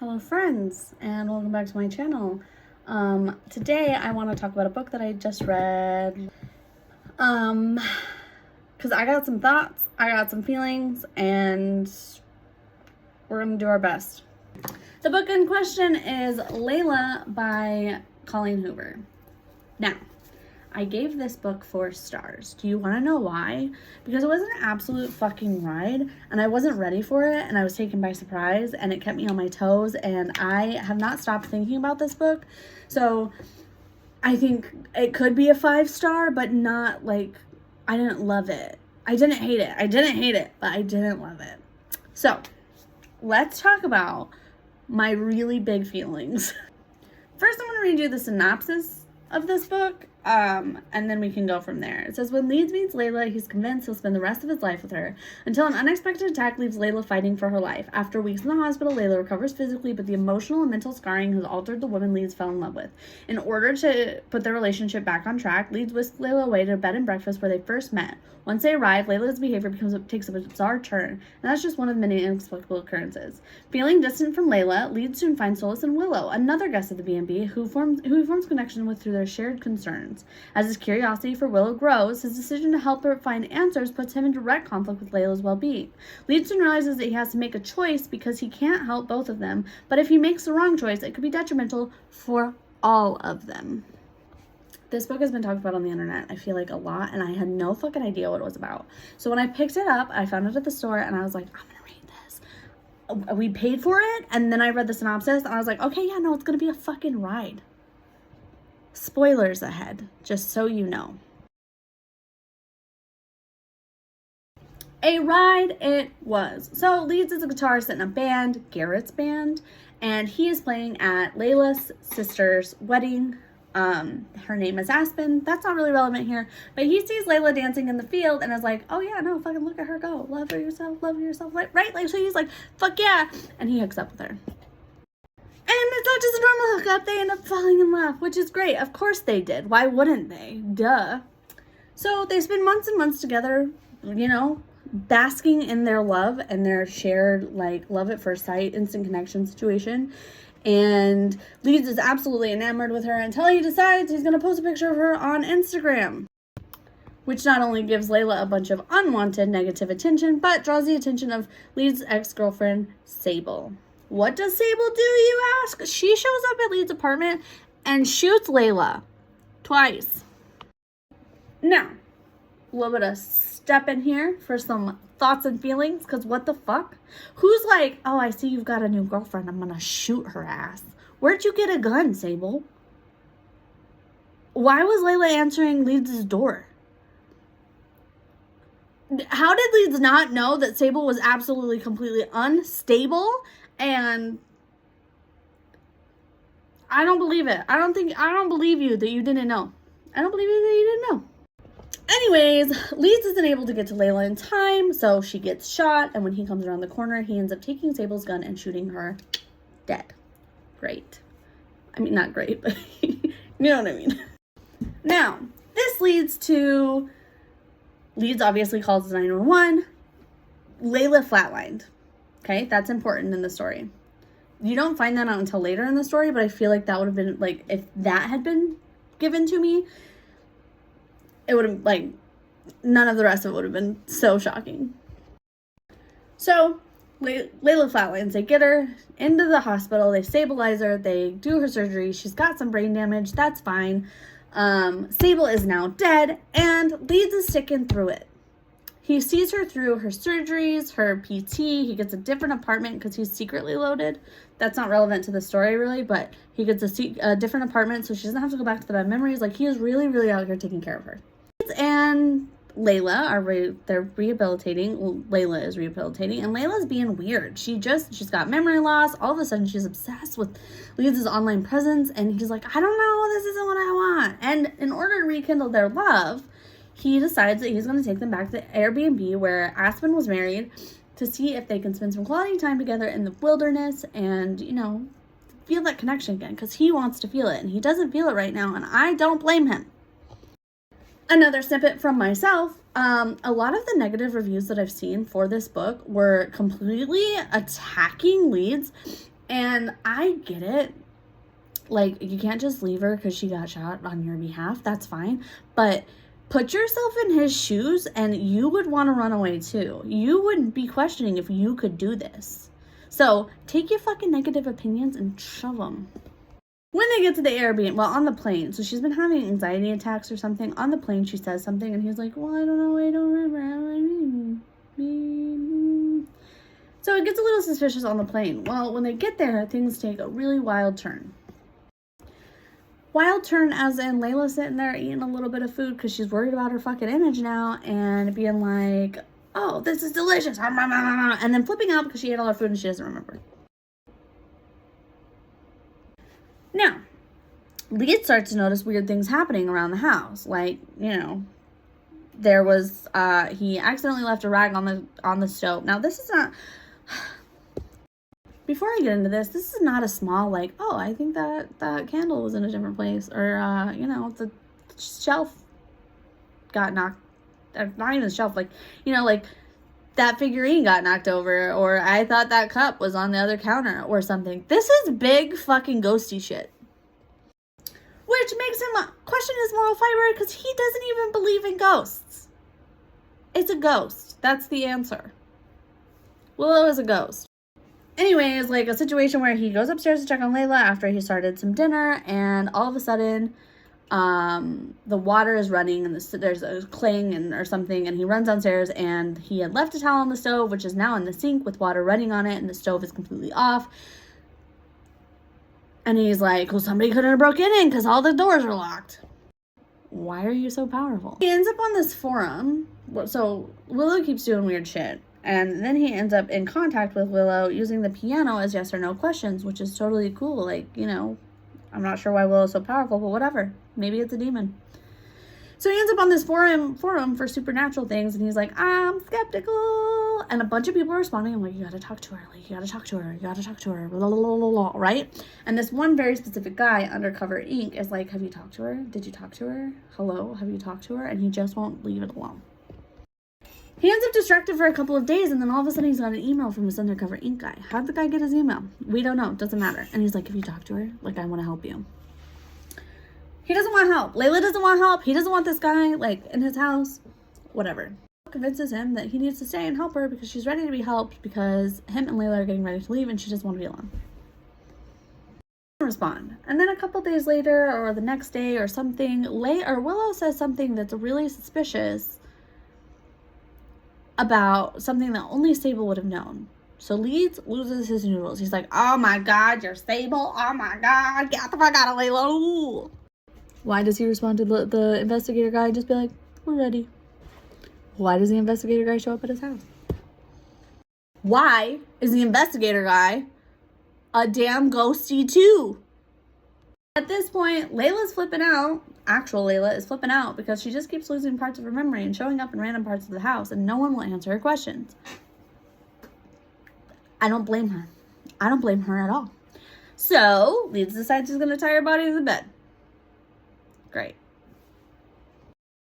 Hello friends, and welcome back to my channel. Today I want to talk about a book that I just read. Because I got some thoughts, I got some feelings, and we're going to do our best. The book in question is Layla by Colleen Hoover. Now, I gave this book 4 stars. Do you want to know why? Because it was an absolute fucking ride, and I wasn't ready for it, and I was taken by surprise, and it kept me on my toes, and I have not stopped thinking about this book. So I think it could be a 5-star, but not like, I didn't love it. I didn't hate it. But I didn't love it. So let's talk about my really big feelings. First, I'm going to read you the synopsis of this book, and then we can go from there. It says, when Leeds meets Layla, he's convinced he'll spend the rest of his life with her, until an unexpected attack leaves Layla fighting for her life. After weeks in the hospital, Layla recovers physically, but the emotional and mental scarring has altered the woman Leeds fell in love with. In order to put their relationship back on track, Leeds whisks Layla away to a bed and breakfast where they first met. Once they arrive, Layla's behavior takes a bizarre turn, and that's just one of many inexplicable occurrences. Feeling distant from Layla, Leeds soon finds solace in Willow, another guest at the B&B, who he forms connection with through their shared concerns. As his curiosity for Willow grows, his decision to help her find answers puts him in direct conflict with Layla's well-being. Leeds soon realizes that he has to make a choice because he can't help both of them, but if he makes the wrong choice, it could be detrimental for all of them. This book has been talked about on the internet, I feel like, a lot, and I had no fucking idea what it was about. So when I picked it up, I found it at the store, and I was like, I'm gonna read this. We paid for it, and then I read the synopsis, and I was like, okay, yeah, no, it's gonna be a fucking ride. Spoilers ahead, just so you know. A ride it was. So Leeds is a guitarist in a band, Garrett's band, and he is playing at Layla's sister's wedding. Her name is Aspen. That's not really relevant here, but he sees Layla dancing in the field and is like, oh yeah, no, fucking look at her go. Love yourself, right? Like, so he's like, fuck yeah. And he hooks up with her. And it's not just a normal hookup. They end up falling in love, which is great. Of course they did. Why wouldn't they? Duh. So they spend months and months together, you know, basking in their love and their shared, like, love at first sight, instant connection situation. And Leeds is absolutely enamored with her until he decides he's going to post a picture of her on Instagram, which not only gives Layla a bunch of unwanted negative attention, but draws the attention of Leeds' ex-girlfriend, Sable. What does Sable do, you ask? She shows up at Leeds' apartment and shoots Layla twice. Now, a little bit of step in here for some thoughts and feelings, because what the fuck? Who's like, oh, I see you've got a new girlfriend, I'm gonna shoot her ass. Where'd you get a gun, Sable? Why was Layla answering Leeds' door? How did Leeds not know that Sable was absolutely, completely unstable? And I don't believe it. I don't believe you that you didn't know. I don't believe you that you didn't know. Anyways, Leeds isn't able to get to Layla in time, so she gets shot, and when he comes around the corner, he ends up taking Sable's gun and shooting her dead. Great. I mean, not great, but you know what I mean. Now, this leads to, Leeds obviously calls 911. Layla flatlined. Okay, that's important in the story. You don't find that out until later in the story, but I feel like that would have been, like, if that had been given to me, it would have, like, none of the rest of it would have been so shocking. So, Layla flatlines. They get her into the hospital. They stabilize her. They do her surgery. She's got some brain damage. That's fine. Sable is now dead, and Leeds is sticking through it. He sees her through her surgeries, her PT. He gets a different apartment because he's secretly loaded. That's not relevant to the story, really, but he gets a different apartment so she doesn't have to go back to the bad memories. Like, he is really, really out here taking care of her. And Layla they're rehabilitating. Well, Layla is rehabilitating, and Layla's being weird. She's got memory loss. All of a sudden, she's obsessed with Leeds' online presence, and he's like, I don't know, this isn't what I want. And in order to rekindle their love, he decides that he's going to take them back to the Airbnb where Aspen was married to see if they can spend some quality time together in the wilderness and, you know, feel that connection again, because he wants to feel it, and he doesn't feel it right now, and I don't blame him. Another snippet from myself, a lot of the negative reviews that I've seen for this book were completely attacking Leeds And I get it. Like, you can't just leave her because she got shot on your behalf. That's fine. But put yourself in his shoes and you would want to run away too. You wouldn't be questioning if you could do this. So take your fucking negative opinions and shove them. When they get to the Airbnb, well, on the plane. So she's been having anxiety attacks or something. On the plane, she says something and he's like, well, I don't know. I don't remember. So it gets a little suspicious on the plane. Well, when they get there, things take a really wild turn. Wild turn as in Layla sitting there eating a little bit of food because she's worried about her fucking image now and being like, oh, this is delicious. And then flipping out because she ate all her food and she doesn't remember. Now, Lead starts to notice weird things happening around the house. Like, you know, there was, he accidentally left a rag on the stove. Now, this is not... Before I get into this is not a small, like, oh, I think that candle was in a different place. Or, you know, the shelf got knocked, not even the shelf, like, you know, like, that figurine got knocked over. Or I thought that cup was on the other counter or something. This is big fucking ghosty shit. Which makes him question his moral fiber because he doesn't even believe in ghosts. It's a ghost. That's the answer. Willow is a ghost. Anyways, like a situation where he goes upstairs to check on Layla after he started some dinner, and all of a sudden, the water is running, and there's a clang or something, and he runs downstairs, and he had left a towel on the stove, which is now in the sink with water running on it, and the stove is completely off. And he's like, well, somebody couldn't have broken in because all the doors are locked. Why are you so powerful? He ends up on this forum. So Willow keeps doing weird shit. And then he ends up in contact with Willow using the piano as yes or no questions, which is totally cool. Like, you know, I'm not sure why Willow's so powerful, but whatever. Maybe it's a demon. So he ends up on this forum for supernatural things, and he's like, I'm skeptical. And a bunch of people are responding. I'm like, you gotta talk to her. Like, you gotta talk to her. You gotta talk to her. Blah, blah, blah, blah, blah, right? And this one very specific guy, Undercover Ink, is like, have you talked to her? Did you talk to her? Hello? Have you talked to her? And he just won't leave it alone. He ends up distracted for a couple of days, and then all of a sudden he's got an email from this Undercover Ink guy. How'd the guy get his email? We don't know. Doesn't matter. And he's like, have you talked to her? Like, I want to help you. He doesn't want help. Layla doesn't want help. He doesn't want this guy, like, in his house. Whatever. Convinces him that he needs to stay and help her because she's ready to be helped because him and Layla are getting ready to leave and she doesn't want to be alone. Respond. And then a couple days later or the next day or something, Willow says something that's really suspicious about something that only Sable would have known. So Leeds loses his noodles. He's like, oh my God, you're Sable. Oh my God, get the fuck out of Layla. Ooh. Why does he respond to the investigator guy and just be like, we're ready? Why does the investigator guy show up at his house? Why is the investigator guy a damn ghosty too? At this point, Layla's flipping out. Actual Layla is flipping out because she just keeps losing parts of her memory and showing up in random parts of the house, and no one will answer her questions. I don't blame her. I don't blame her at all. So, Leeds decides she's going to tie her body to the bed. Great.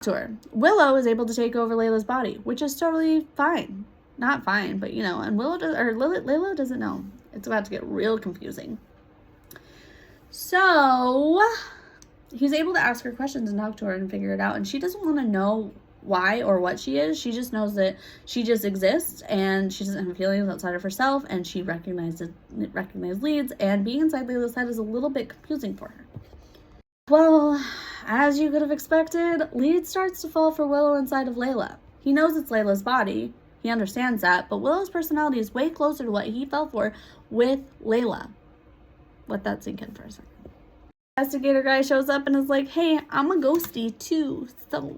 To her. Willow is able to take over Layla's body, which is totally fine. Not fine, but you know, and Layla doesn't know. It's about to get real confusing. So, he's able to ask her questions and talk to her and figure it out, and she doesn't want to know why or what she is. She just knows that she just exists and she doesn't have feelings outside of herself, and she recognized Leeds, and being inside Layla's head is a little bit confusing for her. Well, as you could have expected, Leeds starts to fall for Willow inside of Layla. He knows it's Layla's body. He understands that, but Willow's personality is way closer to what he fell for with Layla. Let that sink in for a second. Investigator guy shows up and is like, hey, I'm a ghosty too, so...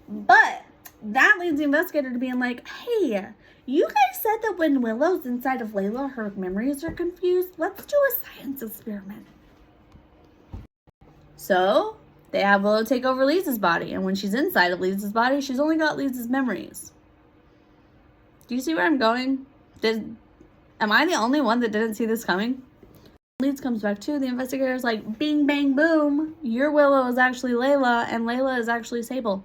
But that leads the investigator to being like, hey, you guys said that when Willow's inside of Layla, her memories are confused. Let's do a science experiment. So they have Willow take over Leeds' body, and when she's inside of Leeds' body, she's only got Leeds' memories. Do you see where I'm going? Am I the only one that didn't see this coming? Leeds comes back too. The investigator's like, bing, bang, boom. Your Willow is actually Layla, and Layla is actually Sable.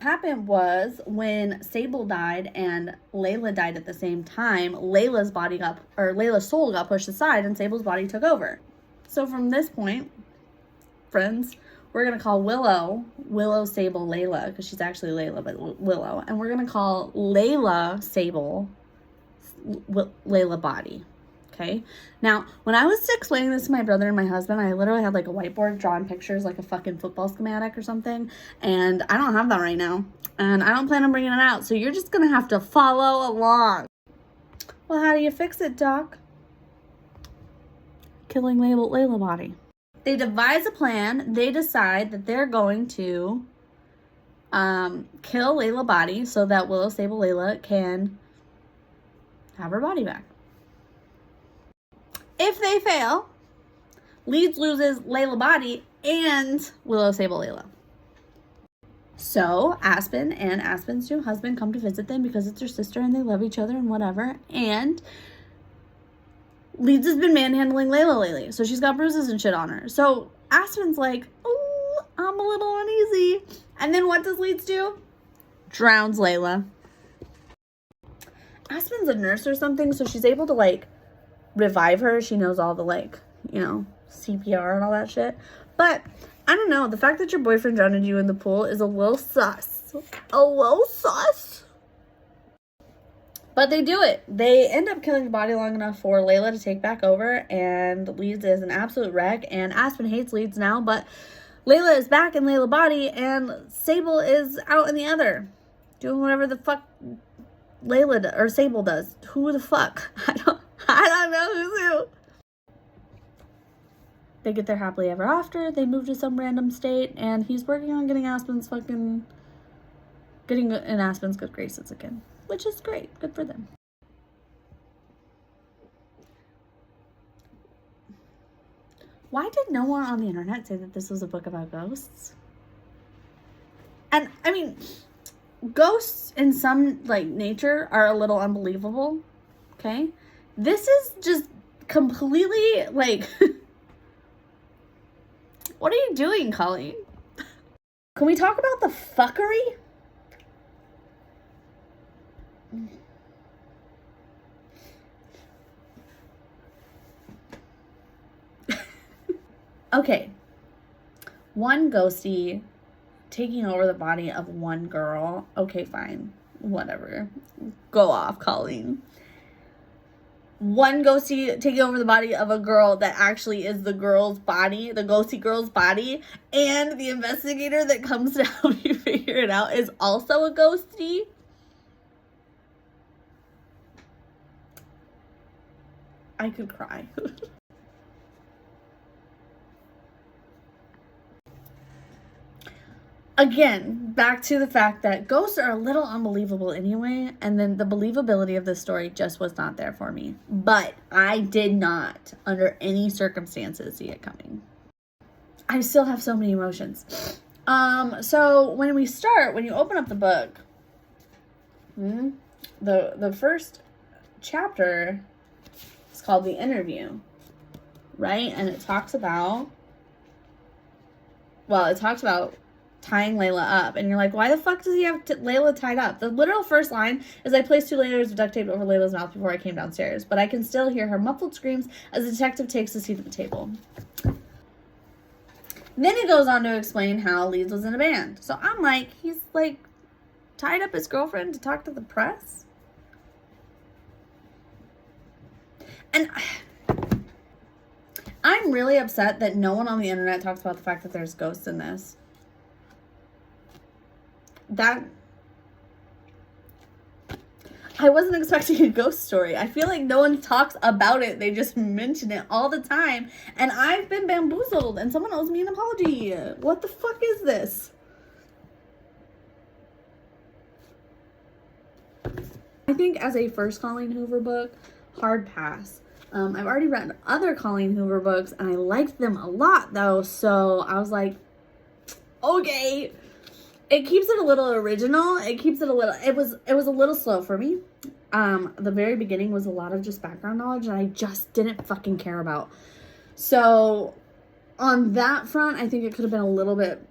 happened was when Sable died and Layla died at the same time, Layla's soul got pushed aside and Sable's body took over. So from this point, friends, we're going to call Willow Sable Layla, because she's actually Layla, but Willow. And we're going to call Layla Sable Layla body. Okay. Now, when I was explaining this to my brother and my husband, I literally had like a whiteboard drawing pictures like a fucking football schematic or something. And I don't have that right now. And I don't plan on bringing it out. So you're just going to have to follow along. Well, how do you fix it, Doc? Killing Layla body. They devise a plan. They decide that they're going to kill Layla body so that Willow Sable Layla can have her body back. If they fail, Leeds loses Layla body and Willow Sable Layla. So Aspen and Aspen's new husband come to visit them because it's her sister and they love each other and whatever. And Leeds has been manhandling Layla lately, so she's got bruises and shit on her. So Aspen's like, oh, I'm a little uneasy. And then what does Leeds do? Drowns Layla. Aspen's a nurse or something, so she's able to like revive her. She knows all the like, CPR and all that shit. But I don't know, the fact that your boyfriend drowned you in the pool is a little sus. A little sus. But they do it. They end up killing the body long enough for Layla to take back over, and Leeds is an absolute wreck, and Aspen hates Leeds now, but Layla is back in Layla body, and Sable is out in the other, doing whatever the fuck Sable does. Who the fuck? I don't know who's who. They get their happily ever after. They move to some random state, and he's working on getting in Aspen's good graces again, which is great. Good for them. Why did no one on the internet say that this was a book about ghosts? And I mean, ghosts in some like nature are a little unbelievable. Okay, this is just completely like. What are you doing, Colleen? Can we talk about the fuckery? Okay. One ghosty taking over the body of one girl. Okay, fine. Whatever. Go off, Colleen. One ghosty taking over the body of a girl that actually is the girl's body, the ghosty girl's body, and the investigator that comes to help you figure it out is also a ghosty. I could cry. Again, back to the fact that ghosts are a little unbelievable anyway, and then the believability of this story just was not there for me. But I did not, under any circumstances, see it coming. I still have so many emotions. So when you open up the book, the first chapter is called The Interview, right? And it talks about tying Layla up. And you're like, why the fuck does he have Layla tied up? The literal first line is, I placed 2 layers of duct tape over Layla's mouth before I came downstairs, but I can still hear her muffled screams as the detective takes a seat at the table. Then he goes on to explain how Leeds was in a band. So I'm like, he's like tied up his girlfriend to talk to the press? And I'm really upset that no one on the internet talks about the fact that there's ghosts in this. I wasn't expecting a ghost story. I feel like no one talks about it. They just mention it all the time. And I've been bamboozled and someone owes me an apology. What the fuck is this? I think as a first Colleen Hoover book, hard pass. I've already read other Colleen Hoover books and I liked them a lot though. So I was like, okay. It keeps it a little original. It was a little slow for me. The very beginning was a lot of just background knowledge and I just didn't fucking care about. So on that front, I think it could have been a little bit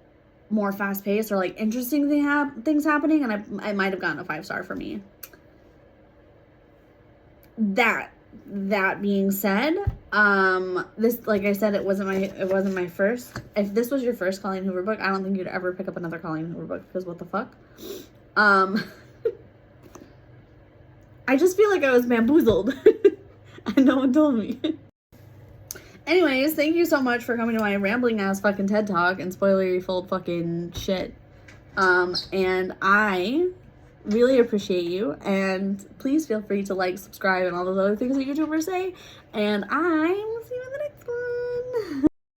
more fast-paced or like interesting things happening, and I might have gotten a 5-star for me. That being said, this, like I said, it wasn't my first. If this was your first Colleen Hoover book, I don't think you'd ever pick up another Colleen Hoover book, because what the fuck? I just feel like I was bamboozled. And no one told me. Anyways, thank you so much for coming to my rambling ass fucking TED Talk and spoilery full fucking shit. And I really appreciate you, and please feel free to like, subscribe, and all those other things that YouTubers say, and I will see you in the next one.